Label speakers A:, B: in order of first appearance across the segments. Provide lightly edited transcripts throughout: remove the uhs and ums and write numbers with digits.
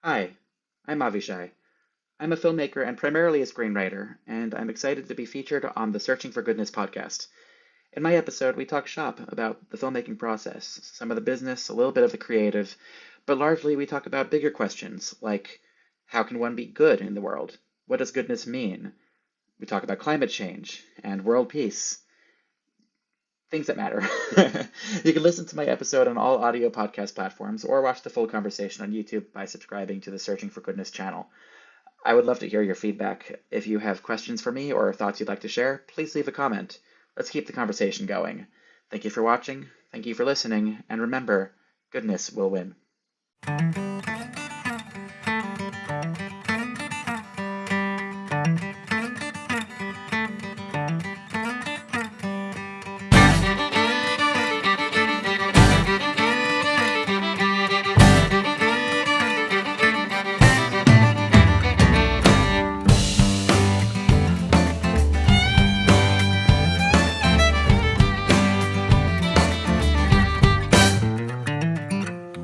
A: Hi, I'm Avishai. I'm a filmmaker and primarily a screenwriter, and I'm excited to be featured on the Searching for Goodness podcast. In my episode, we talk shop about the filmmaking process, some of the business, a little bit of the creative, but largely we talk about bigger questions like how can one be good in the world? What does goodness mean? We talk about climate change and world peace, things that matter. You can listen to my episode on all audio podcast platforms or watch the full conversation on YouTube by subscribing to the Searching for Goodness channel. I would love to hear your feedback. If you have questions for me or thoughts you'd like to share, please leave a comment. Let's keep the conversation going. Thank you for watching, thank you for listening, and remember, goodness will win.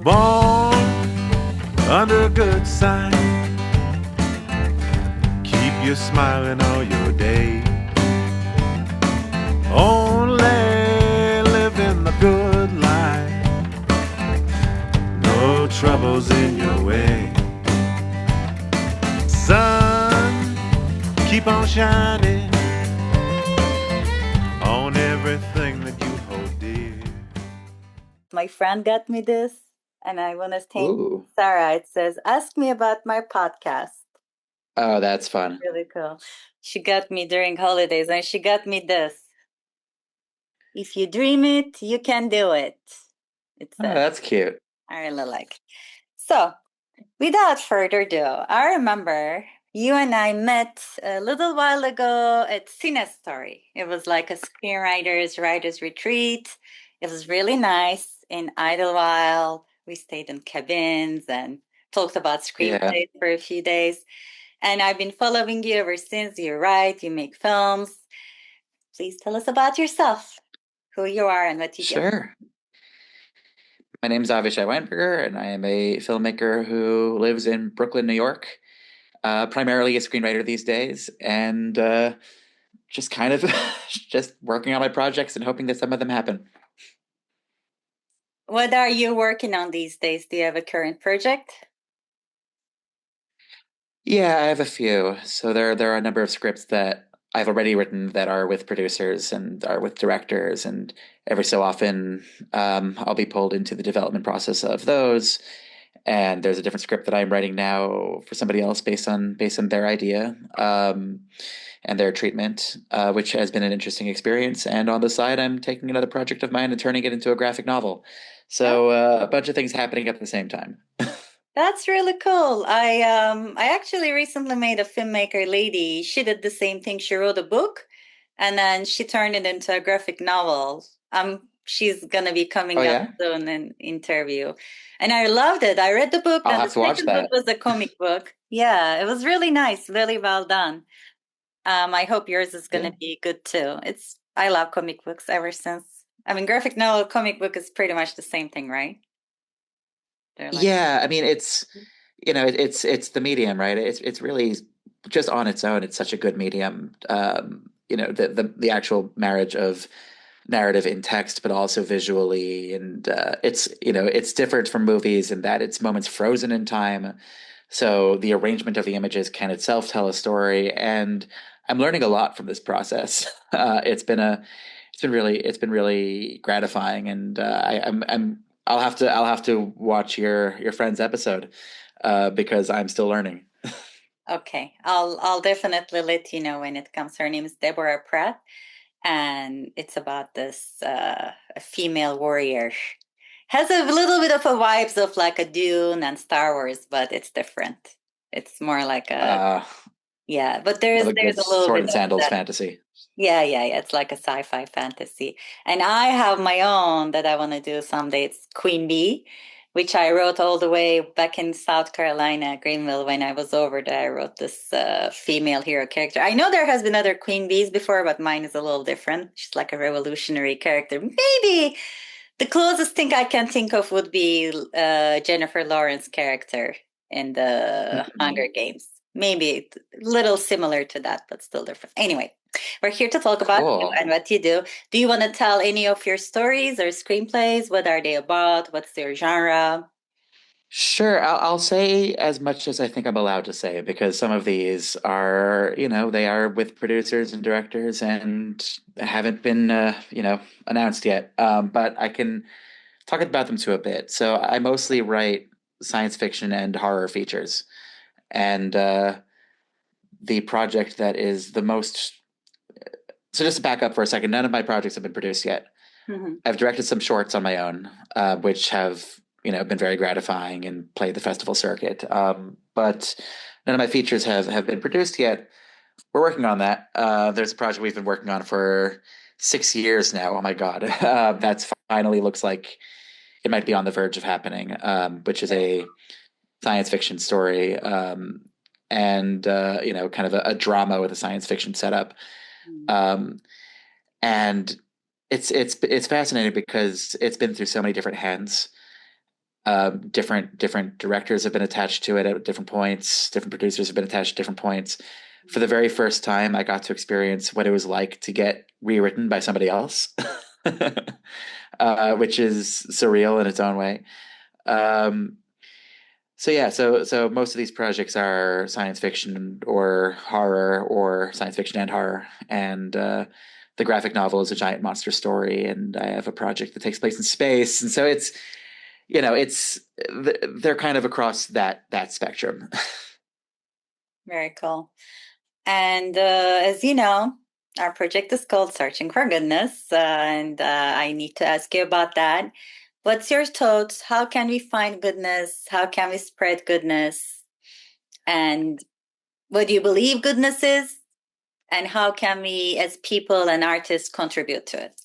B: Born under a good sign, keep you smiling all your day. Only living the good life, no troubles in your way. Sun, keep on shining on everything that you hold dear.
C: My friend got me this, and I want to thank
A: Ooh.
C: Sarah. It says, "Ask me about my podcast."
A: Oh, that's fun.
C: Really cool. She got me during holidays, and she got me this. If you dream it, you can do it. It
A: Oh,
C: says,
A: that's cute.
C: I really like. So, without further ado, I remember you and I met a little while ago at CineStory. It was like a screenwriters writers retreat. It was really nice. In Idlewild, we stayed in cabins and talked about
A: Yeah,
C: screenplays for a few days. And I've been following you ever since. You write, you make films. Please tell us about yourself, who you are, and what you do.
A: sure. My name is Avishai Weinberger, and I am a filmmaker who lives in Brooklyn, New York. Primarily a screenwriter these days, and just kind of just working on my projects and hoping that some of them happen.
C: What are you working on these days? Do you have a current project?
A: Yeah, I have a few. So there are a number of scripts that I've already written that are with producers and are with directors, and every so often I'll be pulled into the development process of those. And there's a different script that I'm writing now for somebody else based on their idea and their treatment, which has been an interesting experience. And on the side, I'm taking another project of mine and turning it into a graphic novel. So a bunch of things happening at the same time.
C: That's really cool. I actually recently made a filmmaker lady. She did the same thing. She wrote a book and then she turned it into a graphic novel. She's gonna be
A: Oh
C: coming up
A: yeah,
C: soon in interview. And I loved it. I read the book,
A: I'll
C: then
A: have
C: the
A: to watch
C: second book
A: that.
C: was a comic book. Yeah, it was really nice, really well done. I hope yours is
A: Yeah.
C: gonna be good too. I love comic books ever since. I mean, graphic novel, comic book is pretty much the same thing, right? They're like,
A: Yeah, I mean it's the medium, right? It's really just on its own. It's such a good medium. The actual marriage of narrative in text, but also visually, and it's different from movies in that it's moments frozen in time. So the arrangement of the images can itself tell a story, and I'm learning a lot from this process. It's been really gratifying, and I'll have to watch your friend's episode because I'm still learning.
C: okay, I'll definitely let you know when it comes. Her name is Deborah Pratt, and it's about this a female warrior. Has a little bit of a vibes of like a Dune and Star Wars, but it's different. It's more like a
A: Uh,
C: yeah, but
A: love a
C: there's
A: good
C: a little
A: sword
C: bit
A: and
C: of
A: sandals
C: that.
A: fantasy.
C: Yeah, yeah, yeah. It's like a sci-fi fantasy. And I have my own that I want to do someday. It's Queen Bee, which I wrote all the way back in South Carolina, Greenville, when I was over there. I wrote this female hero character. I know there has been other Queen Bees before, but mine is a little different. She's like a revolutionary character. Maybe the closest thing I can think of would be Jennifer Lawrence character in the Hunger Games. Maybe a little similar to that, but still different. Anyway, we're here to talk about you
A: Cool.
C: and what you do. Do you want to tell any of your stories or screenplays? What are they about? What's their genre?
A: Sure, I'll say as much as I think I'm allowed to say because some of these are, they are with producers and directors and haven't been, announced yet. But I can talk about them to a bit. So I mostly write science fiction and horror features. And the project that is the most. So just to back up for a second, none of my projects have been produced yet.
C: Mm-hmm.
A: I've directed some shorts on my own, which have been very gratifying and played the festival circuit. But none of my features have been produced yet. We're working on that. There's a project we've been working on for 6 years now. Oh my God, that's finally looks like it might be on the verge of happening. Which is a science fiction story, and kind of a drama with a science fiction setup. Um, and it's fascinating because it's been through so many different hands. Different directors have been attached to it at different points. Different producers have been attached at different points. For the very first time, I got to experience what it was like to get rewritten by somebody else, which is surreal in its own way. Um, so yeah, so most of these projects are science fiction or horror or science fiction and horror, and the graphic novel is a giant monster story, and I have a project that takes place in space, and so it's they're kind of across that spectrum.
C: Very cool. And as you know, our project is called Searching for Goodness, and I need to ask you about that. What's your thoughts? How can we find goodness? How can we spread goodness? And what do you believe goodness is? And how can we, as people and artists, contribute to it?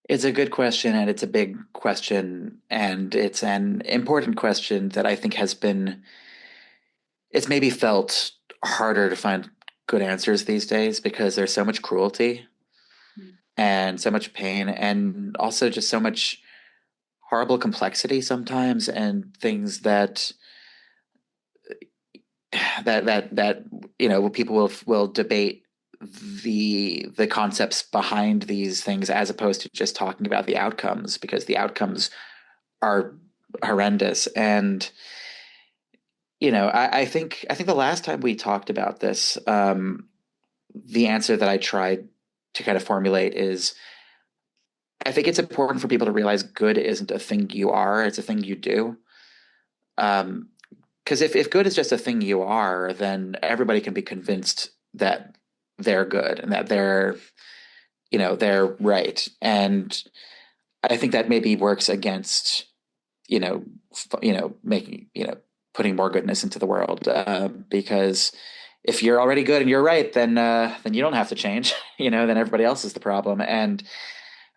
A: It's a good question, and it's a big question, and it's an important question that I think it's maybe felt harder to find good answers these days because there's so much cruelty and so much pain and also just so much horrible complexity sometimes and things that people will debate the concepts behind these things as opposed to just talking about the outcomes because the outcomes are horrendous. And I think the last time we talked about this, the answer that I tried to kind of formulate is I think it's important for people to realize good isn't a thing you are, it's a thing you do. Because if good is just a thing you are, then everybody can be convinced that they're good and that they're right. And I think that maybe works against, making, putting more goodness into the world. Because if you're already good and you're right, then you don't have to change, then everybody else is the problem. And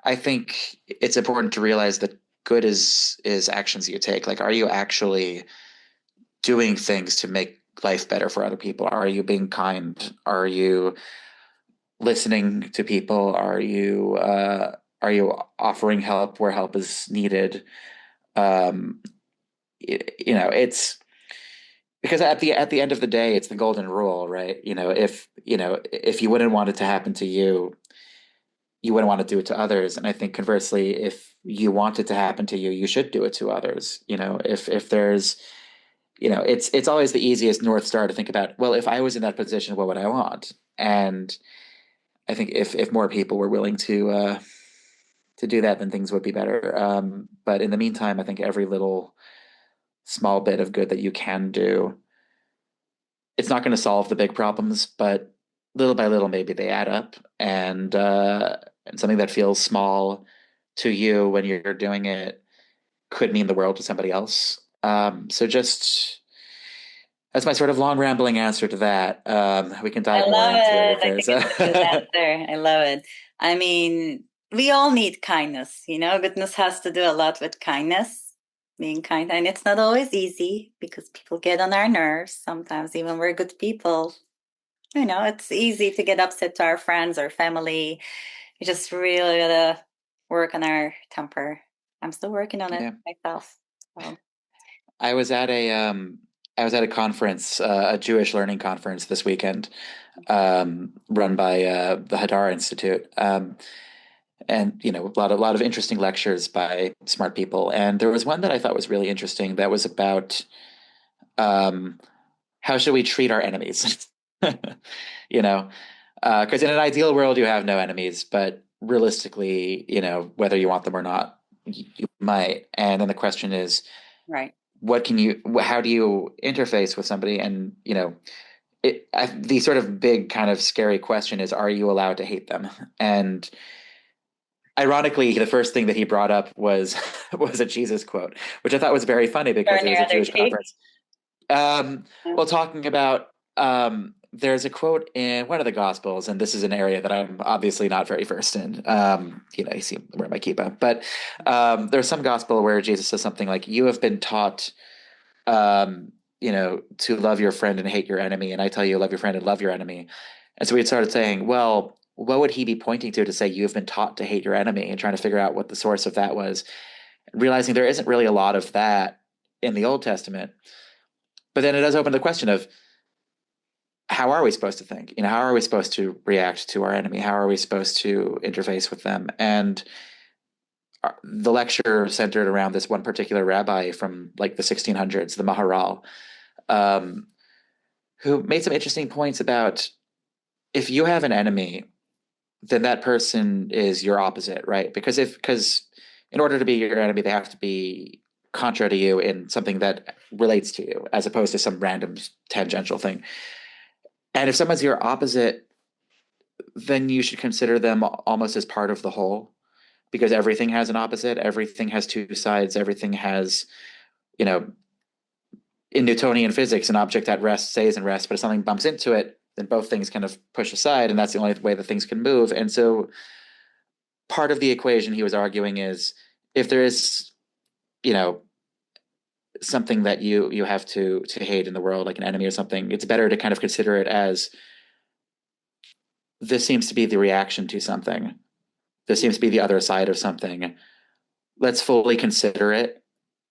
A: I think it's important to realize that good is actions you take. Like, are you actually doing things to make life better for other people? Are you being kind? Are you listening to people? Are you offering help where help is needed? Um, it's because at the end of the day, it's the golden rule, right? If you wouldn't want it to happen to you, you wouldn't want to do it to others. And I think conversely, if you want it to happen to you, you should do it to others. If there's it's always the easiest North Star to think about, well, if I was in that position, what would I want? And I think if more people were willing to do that, then things would be better. But in the meantime, I think every little small bit of good that you can do, it's not going to solve the big problems, but little by little, maybe they add up. And something that feels small to you when you're doing it could mean the world to somebody else. So just that's my sort of long rambling answer to that. We can
C: I
A: dive more
C: love
A: into it
C: it.
A: if
C: I think
A: there's
C: it's a good
A: a.
C: answer. I love it. I mean, we all need kindness, goodness has to do a lot with kindness, being kind. And it's not always easy because people get on our nerves. Sometimes even we're good people. It's easy to get upset to our friends or family. We just really gotta work on our temper. I'm still working on it
A: Yeah.
C: myself. So.
A: I was at a conference, a Jewish learning conference this weekend, run by the Hadar Institute, and a lot of interesting lectures by smart people. And there was one that I thought was really interesting that was about um, how should we treat our enemies? You know, because in an ideal world you have no enemies, but realistically, whether you want them or not, you might. And then the question is,
C: Right.
A: how do you interface with somebody? And the sort of big kind of scary question is, are you allowed to hate them? And ironically, the first thing that he brought up was was a Jesus quote, which I thought was very funny
C: Or
A: because it
C: any
A: was a
C: other
A: Jewish
C: take?
A: conference. Well, talking about there's a quote in one of the Gospels, and this is an area that I'm obviously not very versed in. You see where my kippah, but there's some gospel where Jesus says something like, "You have been taught, to love your friend and hate your enemy, and I tell you, love your friend and love your enemy." And so we had started saying, well, what would he be pointing to say you have been taught to hate your enemy, and trying to figure out what the source of that was, realizing there isn't really a lot of that in the Old Testament. But then it does open the question of, how are we supposed to think? How are we supposed to react to our enemy? How are we supposed to interface with them? And the lecture centered around this one particular rabbi from like the 1600s, the Maharal, um, who made some interesting points about, if you have an enemy, then that person is your opposite, right? Because in order to be your enemy, they have to be contra to you in something that relates to you, as opposed to some random tangential thing. And if someone's your opposite, then you should consider them almost as part of the whole, because everything has an opposite, everything has two sides, everything has, you know, in Newtonian physics, an object at rest stays in rest, but if something bumps into it, then both things kind of push aside, and that's the only way that things can move. And so part of the equation he was arguing is, if there is, something that you have to hate in the world, like an enemy or something, it's better to kind of consider it as, this seems to be the reaction to something. This seems to be the other side of something. Let's fully consider it,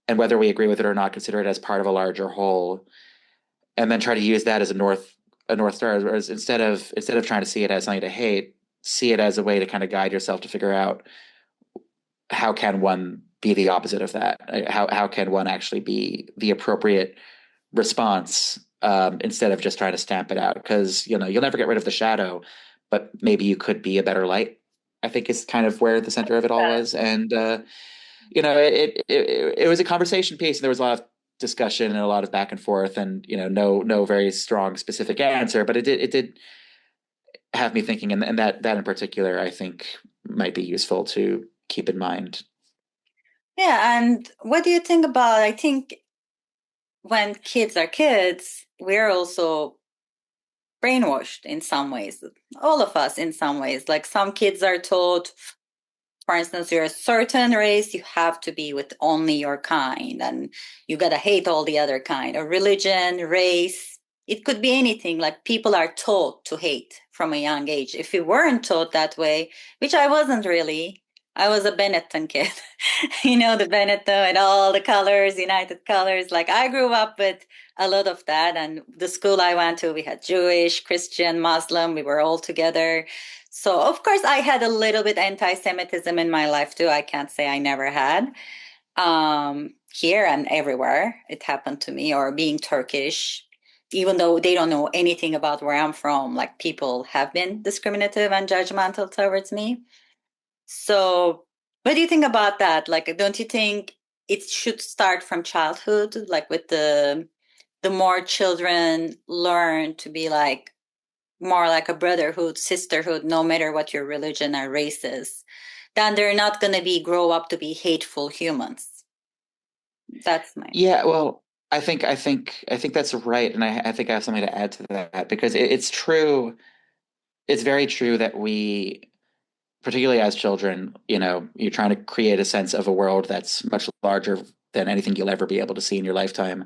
A: and whether we agree with it or not, consider it as part of a larger whole, and then try to use that as a north star. Whereas instead of trying to see it as something to hate, see it as a way to kind of guide yourself to figure out, how can one be the opposite of that? How can one actually be the appropriate response, instead of just trying to stamp it out? Because you'll never get rid of the shadow, but maybe you could be a better light, I think, is kind of where the center of it all was. And it was a conversation piece, and there was a lot of discussion and a lot of back and forth, and no very strong specific answer, but it did have me thinking, and that in particular, I think, might be useful to keep in mind.
C: Yeah, and what do you think about, I think when kids are kids, we're also brainwashed in some ways, all of us in some ways. Like some kids are told, for instance, you're a certain race, you have to be with only your kind, and you gotta hate all the other kind. Or religion, race, it could be anything. Like people are taught to hate from a young age. If we weren't taught that way, which I wasn't really, I was a Benetton kid. The Benetton and all the colors, United Colors. Like I grew up with a lot of that. And the school I went to, we had Jewish, Christian, Muslim, we were all together. So of course I had a little bit anti-Semitism in my life too. I can't say I never had. Here and everywhere it happened to me, or being Turkish, even though they don't know anything about where I'm from, like people have been discriminative and judgmental towards me. So what do you think about that? Like, don't you think it should start from childhood, like with the more children learn to be like more like a brotherhood, sisterhood, no matter what your religion or race is, then they're not going to be grow up to be hateful humans. That's my.
A: Yeah, well, I think that's right, and I think I have something to add to that, because it's true. It's very true that we, particularly as children, you're trying to create a sense of a world that's much larger than anything you'll ever be able to see in your lifetime,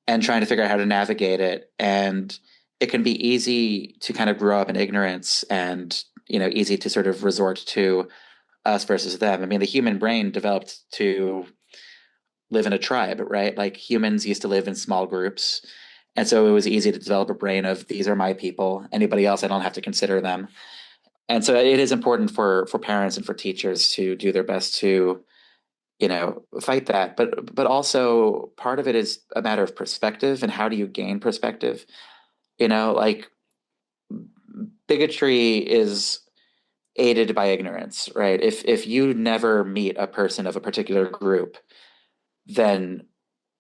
A: and trying to figure out how to navigate it. And it can be easy to kind of grow up in ignorance, and easy to sort of resort to us versus them. I mean, the human brain developed to live in a tribe, right? Like humans used to live in small groups. And so it was easy to develop a brain of these are my people. Anybody else, I don't have to consider them. And so it is important for parents and for teachers to do their best to, fight that. But also part of it is a matter of perspective and how do you gain perspective? Like bigotry is aided by ignorance, right? If you never meet a person of a particular group, then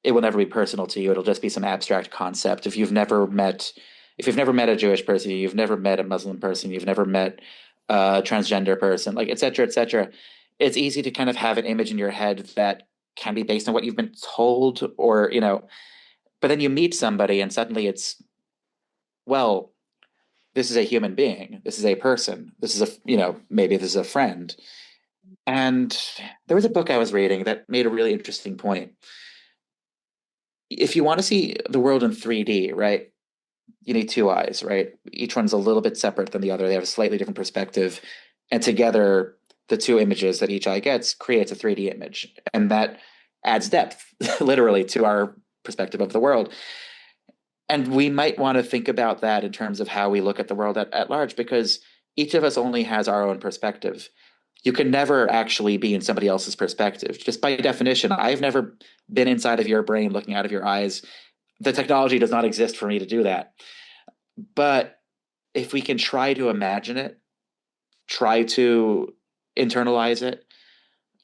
A: it will never be personal to you. It'll just be some abstract concept. If you've never met a Jewish person, you've never met a Muslim person, you've never met a transgender person, like et cetera, et cetera, it's easy to kind of have an image in your head that can be based on what you've been told or, but then you meet somebody and suddenly it's, well, this is a human being. This is a person. This is maybe this is a friend. And there was a book I was reading that made a really interesting point. If you want to see the world in 3D, right, you need two eyes, right? Each one's a little bit separate than the other. They have a slightly different perspective. And together, the two images that each eye gets creates a 3D image. And that adds depth, literally, to our perspective of the world. And we might want to think about that in terms of how we look at the world at large, because each of us only has our own perspective. You can never actually be in somebody else's perspective. Just by definition, I've never been inside of your brain looking out of your eyes. The technology does not exist for me to do that. But if we can try to imagine it, try to internalize it,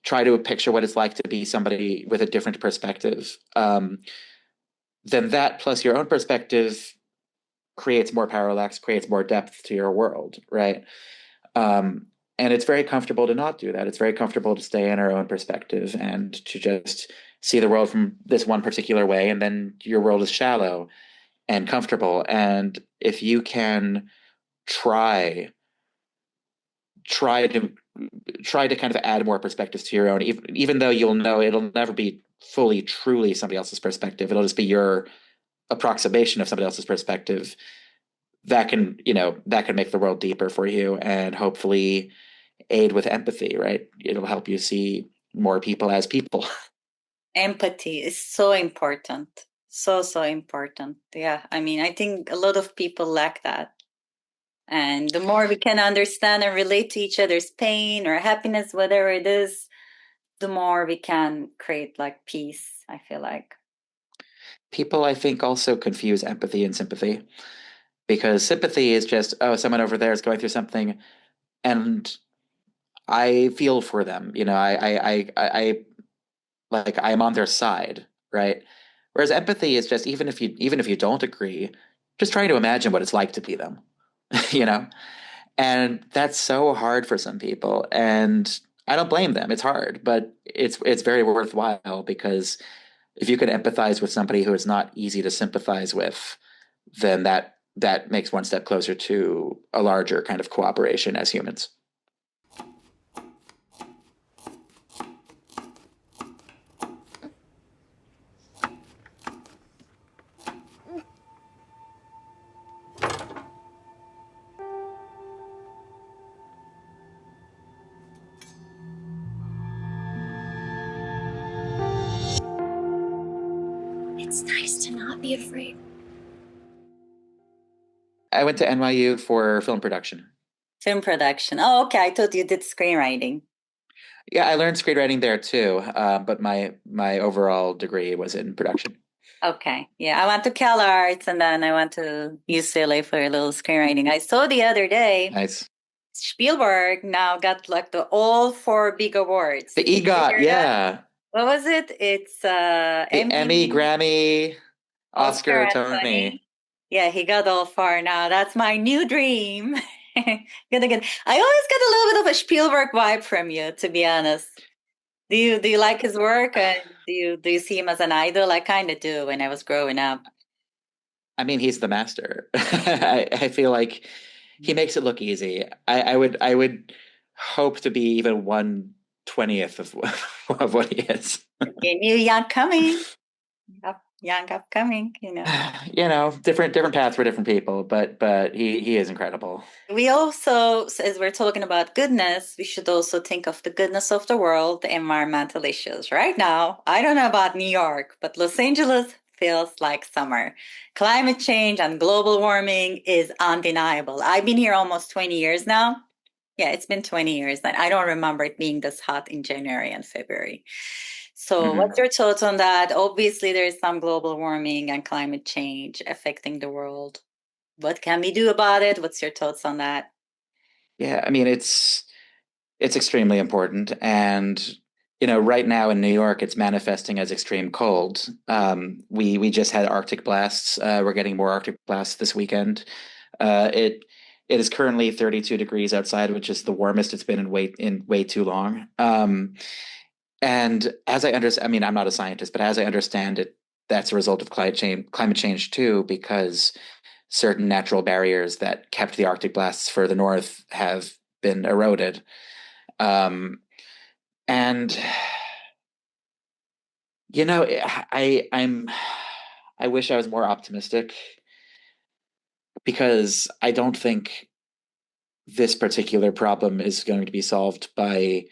A: try to picture what it's like to be somebody with a different perspective, then that plus your own perspective creates more parallax, creates more depth to your world, right? And it's very comfortable to not do that. It's very comfortable to stay in our own perspective and to just see the world from this one particular way, and then your world is shallow and comfortable. And if you can try to kind of add more perspectives to your own, even though you'll know it'll never be fully truly somebody else's perspective, it'll just be your approximation of somebody else's perspective. That can make the world deeper for you and hopefully aid with empathy, right? It'll help you see more people as people.
C: Empathy is so important. So important. Yeah. I mean, I think a lot of people lack that. And the more we can understand and relate to each other's pain or happiness, whatever it is, the more we can create like peace, I feel like.
A: People, I think, also confuse empathy and sympathy, because sympathy is just, oh, someone over there is going through something and I feel for them. I like I'm on their side, right? Whereas empathy is just even if you don't agree, just trying to imagine what it's like to be them, you know? And that's so hard for some people. And I don't blame them. It's hard, but it's very worthwhile, because if you can empathize with somebody who is not easy to sympathize with, then that makes one step closer to a larger kind of cooperation as humans.
C: It's nice to not be afraid.
A: I went to NYU for film production.
C: Film production. Oh, okay. I thought you did screenwriting.
A: Yeah, I learned screenwriting there too, but my overall degree was in production.
C: Okay. Yeah, I went to CalArts and then I went to UCLA for a little screenwriting. I saw the other day
A: Nice.
C: Spielberg now got like the all four big awards.
A: The
C: Did you
A: EGOT,
C: hear that?
A: yeah.
C: What was it? It's
A: The Emmy,
C: Emmy,
A: Grammy,
C: Oscar,
A: Oscar,
C: and
A: Tony.
C: Tony. Yeah, he got all four now. That's my new dream. Good again. I always get a little bit of a Spielberg vibe from you, to be honest. Do you like his work? And do you see him as an idol? I kind of do when I was growing up.
A: I mean, he's the master. I feel like he makes it look easy. I would hope to be even 1/20th of of what he is.
C: Okay, new young coming. Yep. young upcoming,
A: Different paths for different people, but he is incredible.
C: We also, as we're talking about goodness, we should also think of the goodness of the world, the environmental issues. Right now, I don't know about New York, but Los Angeles feels like summer. Climate change and global warming is undeniable. I've been here almost 20 years now. Yeah, it's been 20 years, and I don't remember it being this hot in January and February. So, what's your thoughts on that? Obviously, there is some global warming and climate change affecting the world. What can we do about it? What's your thoughts on that?
A: Yeah, I mean it's extremely important, and right now in New York, it's manifesting as extreme cold. We just had Arctic blasts. We're getting more Arctic blasts this weekend. It is currently 32 degrees outside, which is the warmest it's been in way too long. And as I understand, I mean, I'm not a scientist, but as I understand it, that's a result of climate change too, because certain natural barriers that kept the Arctic blasts further north have been eroded. And you know, I wish I was more optimistic because I don't think this particular problem is going to be solved by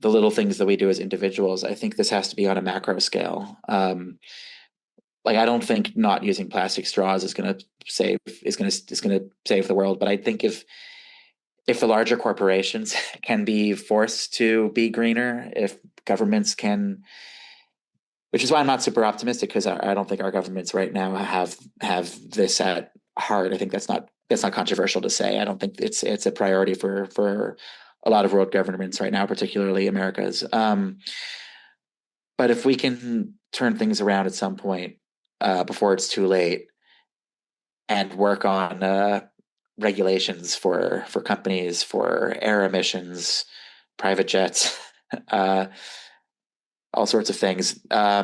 A: the little things that we do as individuals. I think this has to be on a macro scale. Like I don't think not using plastic straws is going to save the world, but I think if the larger corporations can be forced to be greener, if governments can, which is why I'm not super optimistic because I don't think our governments right now have this at heart. I think that's not controversial to say. I don't think it's a priority for a lot of world governments right now, particularly America's. But if we can turn things around at some point before it's too late and work on regulations for companies, for air emissions, private jets, uh, all sorts of things. A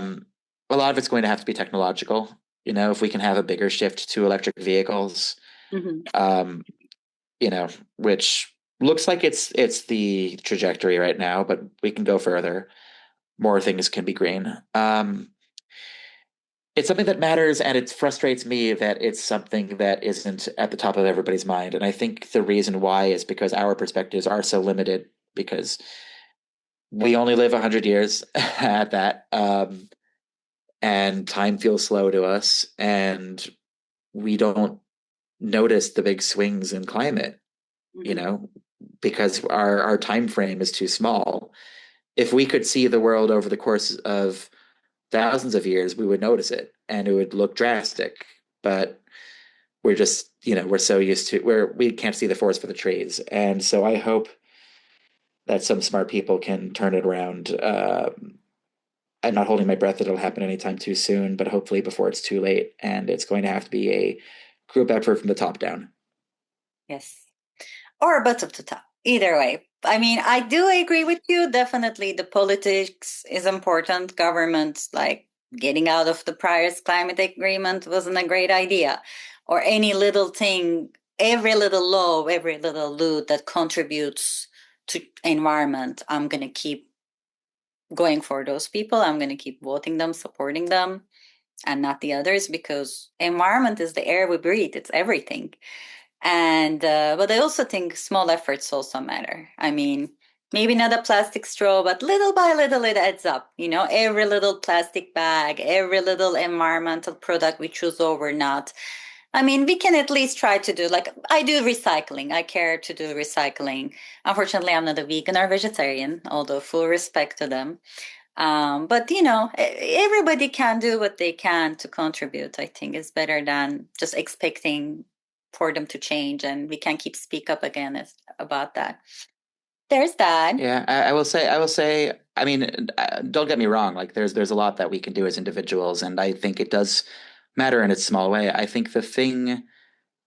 A: lot of it's going to have to be technological. If we can have a bigger shift to electric vehicles,
C: Mhm.
A: which looks like it's the trajectory right now, but we can go further. More things can be green. It's something that matters, and it frustrates me that it's something that isn't at the top of everybody's mind. And I think the reason why is because our perspectives are so limited, because we only live 100 years at that. And time feels slow to us, and we don't notice the big swings in climate,
C: Mhm.
A: because our time frame is too small. If we could see the world over the course of thousands of years, we would notice it and it would look drastic. But we're just, we're so used to where we can't see the forest for the trees. And so I hope that some smart people can turn it around. I'm not holding my breath that it'll happen anytime too soon, but hopefully before it's too late. And it's going to have to be a group effort from the top down.
C: Yes. Or bottom to top. Either way. I mean, I do agree with you. Definitely the politics is important. Governments like getting out of the Paris climate agreement wasn't a great idea. Or any little thing, every little law, every little loot that contributes to environment, I'm gonna keep going for those people. I'm gonna keep voting them, supporting them, and not the others because environment is the air we breathe. It's everything. And but I also think small efforts also matter. I mean, maybe not a plastic straw, but little by little it adds up. Every little plastic bag, every little environmental product we choose over not. I mean, we can at least try to do, like, I do recycling. I care to do recycling. Unfortunately, I'm not a vegan or vegetarian, although full respect to them. But everybody can do what they can to contribute. I think is better than just expecting for them to change, and we can keep speak up again about that. There's that.
A: Yeah, I will say, I mean, don't get me wrong, like there's a lot that we can do as individuals, and I think it does matter in its small way. I think the thing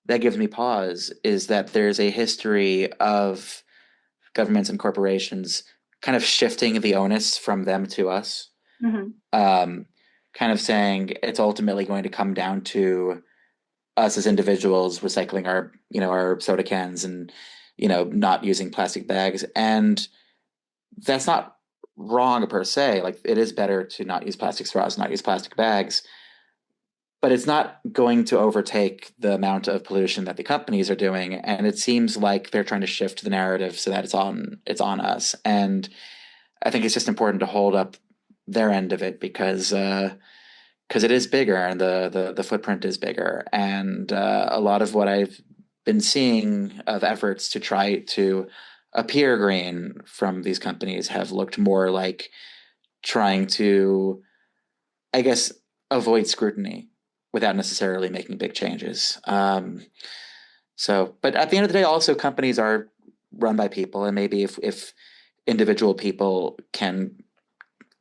A: that gives me pause is that there's a history of governments and corporations kind of shifting the onus from them to us,
C: Mm-hmm.
A: um, kind of saying it's ultimately going to come down to us as individuals recycling our soda cans and not using plastic bags. And that's not wrong per se. Like it is better to not use plastic straws, not use plastic bags. but it's not going to overtake the amount of pollution that the companies are doing. And it seems like they're trying to shift the narrative so that it's on us. And I think it's just important to hold up their end of it because it is bigger and the footprint is bigger. And a lot of what I've been seeing of efforts to try to appear green from these companies have looked more like trying to, I guess, avoid scrutiny without necessarily making big changes. But at the end of the day, also companies are run by people, and maybe if individual people can,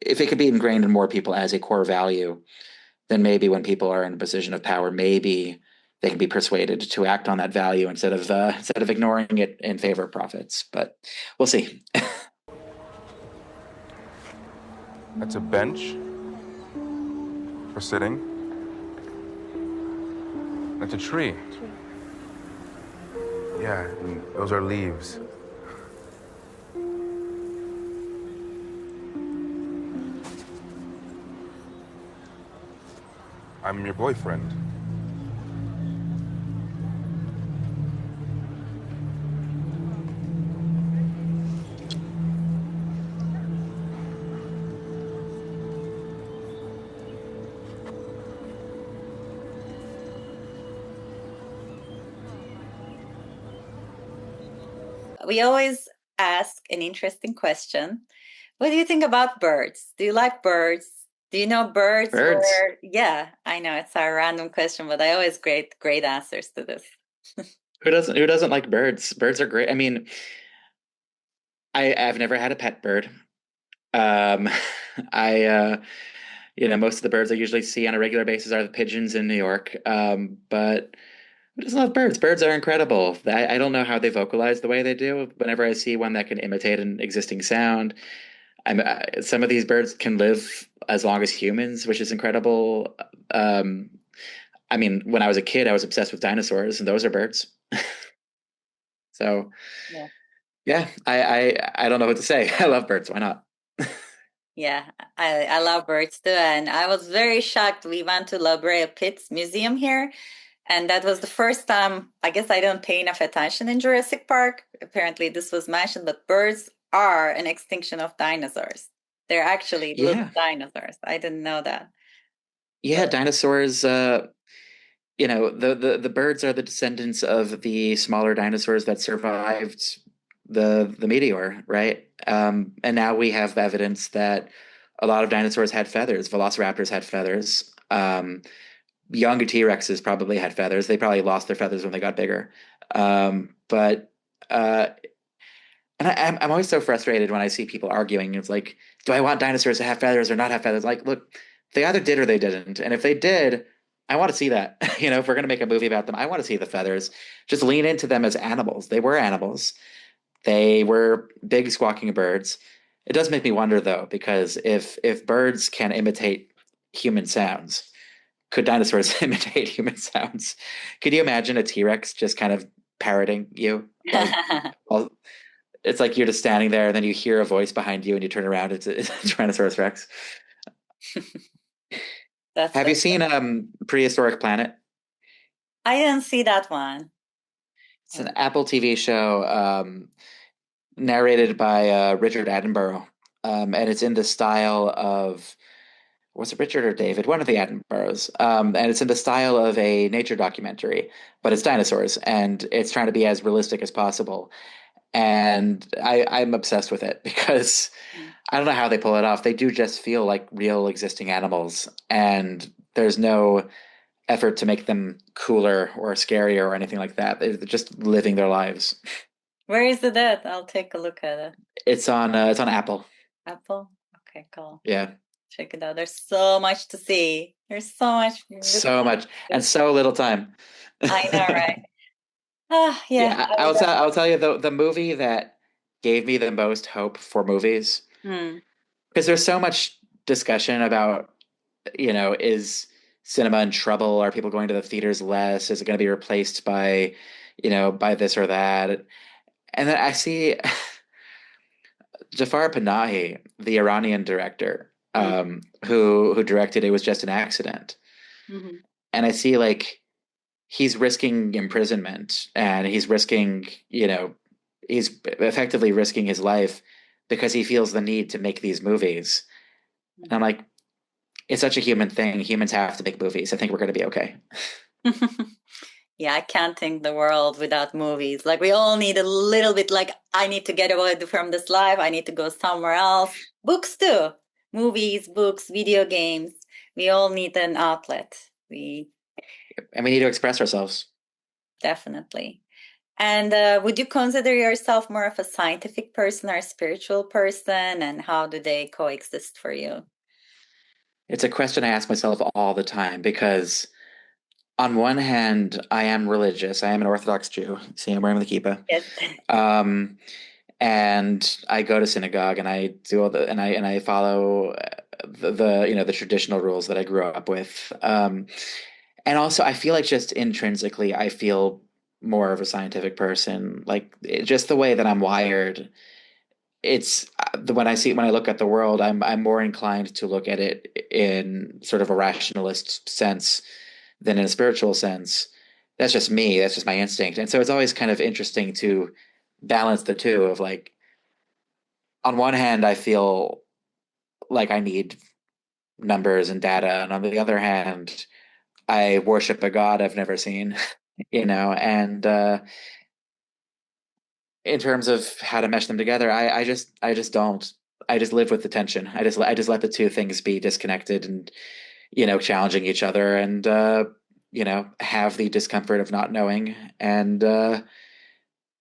A: if it could be ingrained in more people as a core value, then maybe when people are in a position of power, maybe they can be persuaded to act on that value instead of ignoring it in favor of profits. But we'll see.
D: That's a bench for sitting. That's a tree. Yeah, and those are leaves. I'm your boyfriend.
C: We always ask an interesting question. What do you think about birds? Do you like birds? Do you know birds?
A: Birds.
C: Yeah, I know it's a random question, but I always great answers to this.
A: Who doesn't like birds? Birds are great. I mean, I've never had a pet bird. Um, most of the birds I usually see on a regular basis are the pigeons in New York. But who doesn't love birds? Birds are incredible. I don't know how they vocalize the way they do. Whenever I see one that can imitate an existing sound, some of these birds can live as long as humans, which is incredible. Um, I mean, when I was a kid, I was obsessed with dinosaurs, and those are birds. So,
C: Yeah.
A: yeah, I don't know what to say. I love birds. Why not?
C: Yeah, I love birds too. And I was very shocked. We went to La Brea Pitts Museum here. And that was the first time, I guess I don't pay enough attention in Jurassic Park. Apparently this was mentioned, but birds are an extinction of dinosaurs. They're actually little
A: Yeah,
C: dinosaurs. I didn't know that.
A: yeah, dinosaurs. The birds are the descendants of the smaller dinosaurs that survived the meteor, right? And now we have evidence that a lot of dinosaurs had feathers. Velociraptors had feathers. Younger T-Rexes probably had feathers. They probably lost their feathers when they got bigger. But and I'm always so frustrated when I see people arguing. It's like, do I want dinosaurs to have feathers or not have feathers? Like, look, they either did or they didn't. And if they did, I want to see that. If we're going to make a movie about them, I want to see the feathers. Just lean into them as animals. They were animals. They were big squawking birds. It does make me wonder though, because if birds can imitate human sounds, could dinosaurs imitate human sounds? Could you imagine a T-Rex just kind of parroting you? Like, well, it's like you're just standing there and then you hear a voice behind you and you turn around. It's a Tyrannosaurus Rex. Have you seen Prehistoric Planet?
C: I didn't see that one.
A: It's an Apple TV show narrated by Richard Attenborough. And it's in the style of, was it Richard or David? One of the Attenboroughs. And it's in the style of a nature documentary, but it's dinosaurs and it's trying to be as realistic as possible. And I'm obsessed with it because I don't know how they pull it off. They do just feel like real existing animals, and there's no effort to make them cooler or scarier or anything like that. They're just living their lives.
C: Where is it at? I'll take a look at it.
A: It's on Apple.
C: Apple? Okay, cool.
A: Yeah.
C: Check it out. There's so much to see. There's so much.
A: So much and so little time.
C: I know, right? Yeah.
A: I'll tell you the movie that gave me the most hope for movies, because there's so much discussion about, is cinema in trouble? Are people going to the theaters less? Is it going to be replaced by, by this or that? And then I see Jafar Panahi, the Iranian director, who directed It Was Just an Accident. and I see like he's risking imprisonment and he's risking, he's effectively risking his life because he feels the need to make these movies. And I'm like, it's such a human thing. Humans have to make movies. I think we're going to be okay.
C: Yeah, I can't think the world without movies. Like we all need a little bit, like I need to get away from this life. I need to go somewhere else. Books too. Movies, books, video games. We all need an outlet.
A: And we need to express ourselves.
C: Definitely. And would you consider yourself more of a scientific person or a spiritual person? And how do they coexist for you?
A: It's a question I ask myself all the time because on one hand, I am religious. I am an Orthodox Jew. See, I'm wearing the kippah.
C: Yes.
A: And I go to synagogue and I do all the and I follow the traditional rules that I grew up with. And also I feel like just intrinsically I feel more of a scientific person. Like just the way that I'm wired, it's when I look at the world, I'm more inclined to look at it in sort of a rationalist sense than in a spiritual sense. That's just me. That's just my instinct. And so it's always kind of interesting to balance the two of like, on one hand, I feel like I need numbers and data, and on the other hand, I worship a God I've never seen, and in terms of how to mesh them together, I just don't. I just live with the tension. I just let the two things be disconnected and challenging each other and have the discomfort of not knowing and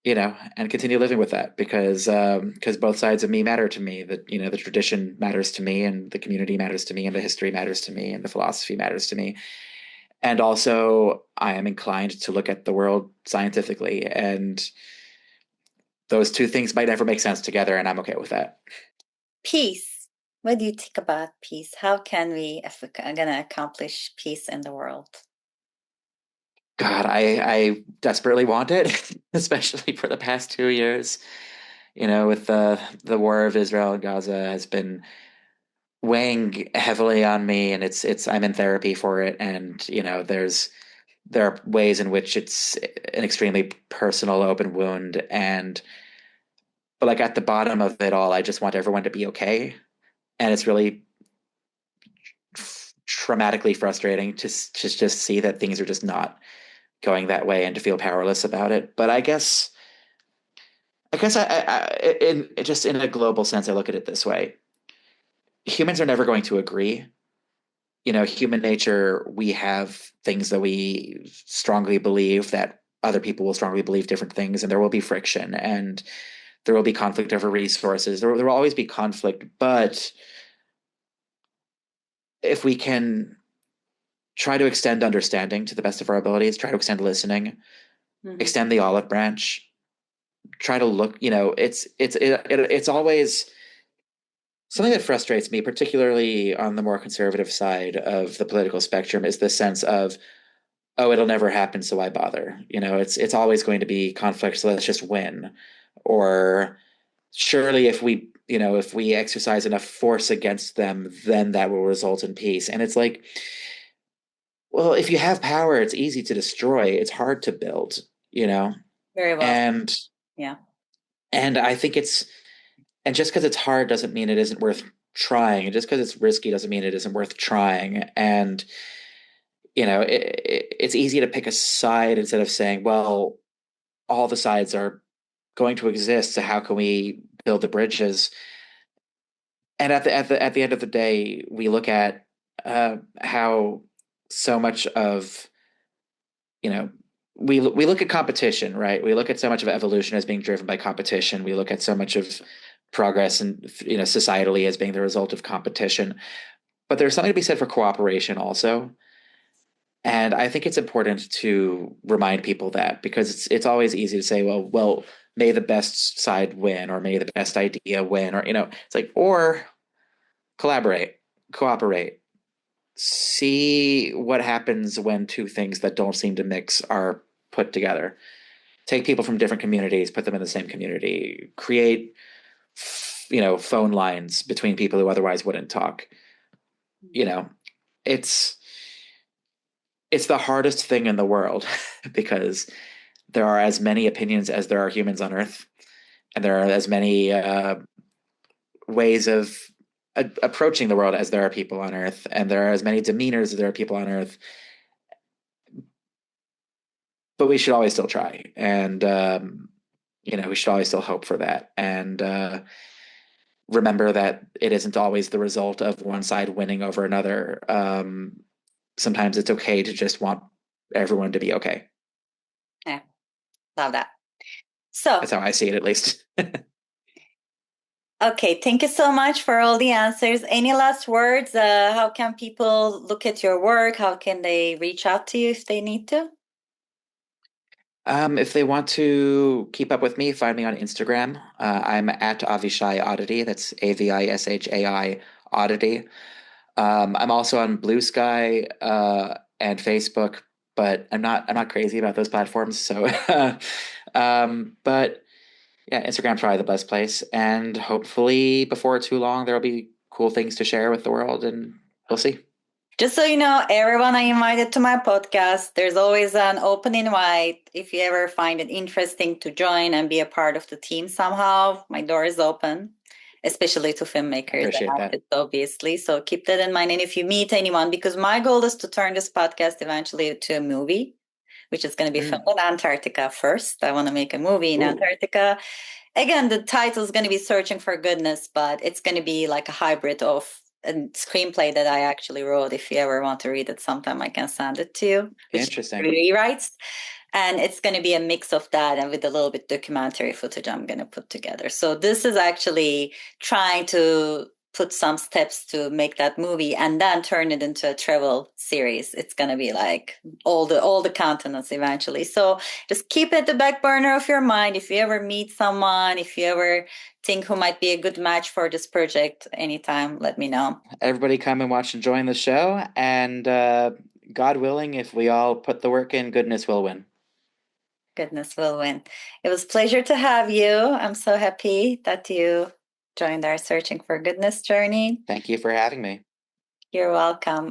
A: and continue living with that because both sides of me matter to me. That the tradition matters to me, and the community matters to me, and the history matters to me, and the philosophy matters to me. And also, I am inclined to look at the world scientifically, and those two things might never make sense together, and I'm okay with that.
C: Peace. What do you think about peace? How can we, if we're going to accomplish peace in the world?
A: God, I desperately want it, especially for the past 2 years. With the war of Israel and Gaza has been weighing heavily on me, and it's I'm in therapy for it, and there are ways in which it's an extremely personal open wound, but like at the bottom of it all, I just want everyone to be okay, and it's really traumatically frustrating to just see that things are just not going that way and to feel powerless about it. But in a global sense, I look at it this way: humans are never going to agree. Human nature, we have things that we strongly believe that other people will strongly believe different things, and there will be friction and there will be conflict over resources. There will always be conflict, but if we can try to extend understanding to the best of our abilities, try to extend listening, extend the olive branch, try to look, it's always something that frustrates me, particularly on the more conservative side of the political spectrum, is the sense of, oh, it'll never happen, so why bother? It's always going to be conflict, so let's just win. Or surely if we exercise enough force against them, then that will result in peace. And it's like, well, if you have power, it's easy to destroy. It's hard to build,
C: Very well.
A: And
C: yeah.
A: And I think and just because it's hard doesn't mean it isn't worth trying. And just because it's risky doesn't mean it isn't worth trying. And it's easy to pick a side instead of saying, well, all the sides are going to exist, so how can we build the bridges? And at the end of the day, we look at how so much of we look at competition, right? We look at so much of evolution as being driven by competition. We look at so much of progress and societally as being the result of competition. But there's something to be said for cooperation also. And I think it's important to remind people that, because it's always easy to say, well, may the best side win, or may the best idea win, or it's like, or collaborate, cooperate, see what happens when two things that don't seem to mix are put together. Take people from different communities, put them in the same community, create phone lines between people who otherwise wouldn't talk. It's it's the hardest thing in the world because there are as many opinions as there are humans on Earth, and there are as many ways of approaching the world as there are people on Earth, and there are as many demeanors as there are people on Earth. But we should always still try, and we should always still hope for that, and remember that it isn't always the result of one side winning over another. Sometimes it's okay to just want everyone to be okay.
C: Yeah, love that. So
A: that's how I see it, at least.
C: Okay, thank you so much for all the answers. Any last words? How can people look at your work? How can they reach out to you if they need to?
A: If they want to keep up with me, find me on Instagram. I'm at Avishai Oddity. That's Avishai Oddity. I'm also on Blue Sky and Facebook, but I'm not crazy about those platforms. So, but yeah, Instagram's probably the best place. And hopefully, before too long, there'll be cool things to share with the world, and we'll see.
C: Just so you know, everyone I invited to my podcast, there's always an open invite. If you ever find it interesting to join and be a part of the team somehow, my door is open, especially to filmmakers. I
A: appreciate that.
C: Obviously. So keep that in mind. And if you meet anyone, because my goal is to turn this podcast eventually to a movie, which is going to be filmed in Antarctica first. I want to make a movie in Antarctica. Again, the title is going to be Searching for Goodness, but it's going to be like a hybrid of a screenplay that I actually wrote. If you ever want to read it sometime, I can send it to you.
A: Interesting.
C: Rewrites. And it's going to be a mix of that and with a little bit documentary footage I'm going to put together. So this is actually trying to put some steps to make that movie and then turn it into a travel series. It's going to be like all the continents eventually. So just keep it at the back burner of your mind. If you ever meet someone, if you ever think who might be a good match for this project, anytime, let me know.
A: Everybody come and watch and join the show. And God willing, if we all put the work in, goodness will win.
C: Goodness will win. It was a pleasure to have you. I'm so happy that you joined our Searching for Goodness journey.
A: Thank you for having me.
C: You're welcome.